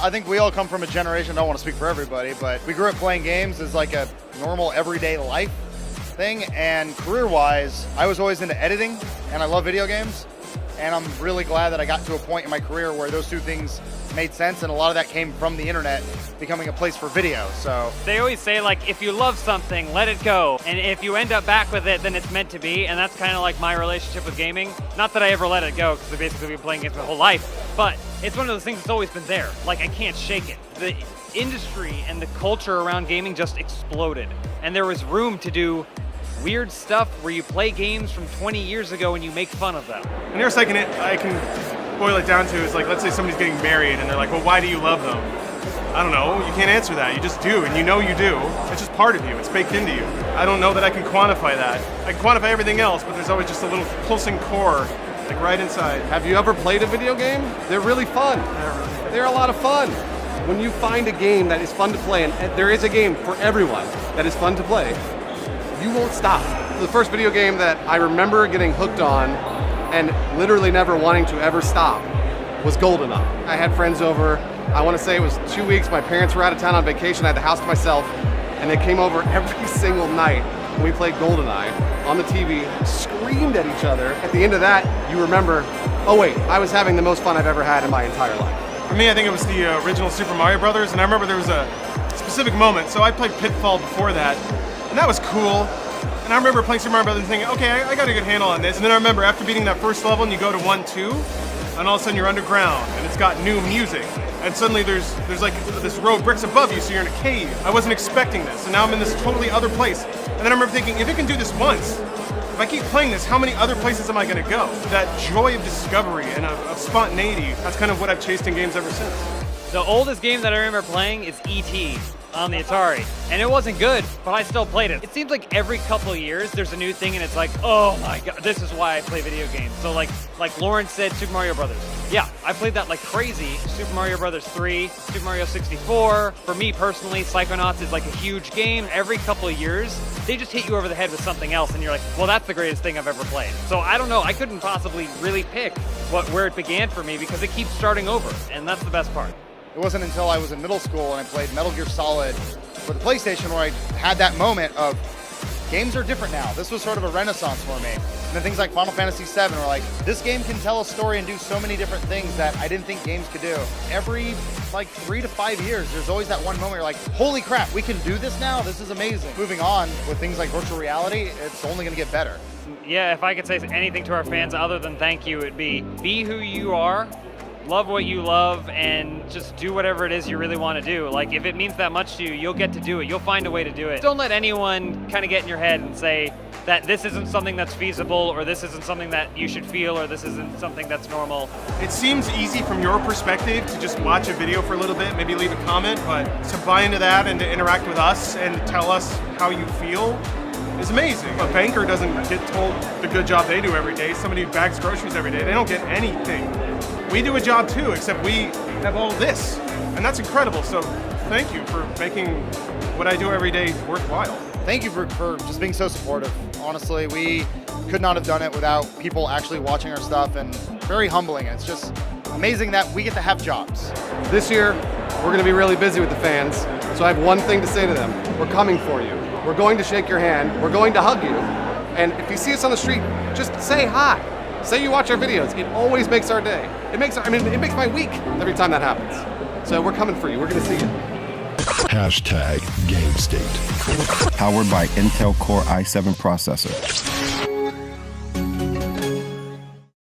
I think we all come from a generation, I don't want to speak for everybody, but we grew up playing games as like a normal everyday life thing. And career-wise, I was always into editing, and I love video games. And I'm really glad that I got to a point in my career where those two things made sense, and a lot of that came from the internet becoming a place for video. So they always say, like, if you love something, let it go, and if you end up back with it, then it's meant to be. And that's kind of like my relationship with gaming. Not that I ever let it go, because I've basically been playing games my whole life, but it's one of those things that's always been there. Like, I can't shake it. The industry and the culture around gaming just exploded, and there was room to do weird stuff where you play games from 20 years ago and you make fun of them. And here's like I can boil it down to is like, let's say somebody's getting married and they're like, well, why do you love them? I don't know, you can't answer that, you just do, and you know you do. It's just part of you, it's baked into you. I don't know that I can quantify that. I can quantify everything else, but there's always just a little pulsing core, like right inside. Have you ever played a video game? They're really fun. They're a lot of fun. When you find a game that is fun to play, and there is a game for everyone that is fun to play, you won't stop. The first video game that I remember getting hooked on and literally never wanting to ever stop was GoldenEye. I had friends over, I want to say it was 2 weeks, my parents were out of town on vacation, I had the house to myself, and they came over every single night and we played GoldenEye on the TV, screamed at each other. At the end of that, you remember, oh wait, I was having the most fun I've ever had in my entire life. For me, I think it was the original Super Mario Brothers, and I remember there was a specific moment. So I played Pitfall before that, and that was cool. And I remember playing Super Mario Brothers and thinking, okay, I got a good handle on this. And then I remember after beating that first level and you go to 1-2, and all of a sudden you're underground and it's got new music. And suddenly there's like this row of bricks above you, so you're in a cave. I wasn't expecting this, and now I'm in this totally other place. And then I remember thinking, if it can do this once, if I keep playing this, how many other places am I gonna go? That joy of discovery and of spontaneity, that's kind of what I've chased in games ever since. The oldest game that I remember playing is E.T. on the Atari, and it wasn't good, but I still played it. It seems like every couple of years there's a new thing, and it's like, oh my god, this is why I play video games. So like Lauren said, Super Mario Brothers. Yeah, I played that like crazy. Super Mario Brothers 3, Super Mario 64. For me personally, Psychonauts is like a huge game. Every couple of years, they just hit you over the head with something else, and you're like, well, that's the greatest thing I've ever played. So I don't know, I couldn't possibly really pick where it began for me, because it keeps starting over, and that's the best part. it wasn't until I was in middle school and I played Metal Gear Solid for the PlayStation where I had that moment of games are different now. This was sort of a renaissance for me. And then things like Final Fantasy VII were like, this game can tell a story and do so many different things that I didn't think games could do. Every like 3 to 5 years, there's always that one moment where you're like, holy crap, we can do this now? This is amazing. Moving on with things like virtual reality, it's only gonna get better. Yeah, if I could say anything to our fans other than thank you, it'd be who you are, love what you love, and just do whatever it is you really want to do. Like, if it means that much to you, you'll get to do it. You'll find a way to do it. Don't let anyone kind of get in your head and say that this isn't something that's feasible, or this isn't something that you should feel, or this isn't something that's normal. It seems easy from your perspective to just watch a video for a little bit, maybe leave a comment, but to buy into that and to interact with us and tell us how you feel is amazing. A banker doesn't get told the good job they do every day. Somebody who bags groceries every day, they don't get anything. We do a job too, except we have all this, and that's incredible. So thank you for making what I do every day worthwhile. Thank you for just being so supportive. Honestly, we could not have done it without people actually watching our stuff, and very humbling. It's just amazing that we get to have jobs. This year, we're gonna be really busy with the fans, so I have one thing to say to them. We're coming for you. We're going to shake your hand. We're going to hug you. And if you see us on the street, just say hi. Say you watch our videos. It always makes our day. It makes my week every time that happens. So we're coming for you. We're gonna see you. #GameState. Powered by Intel Core i7 processor.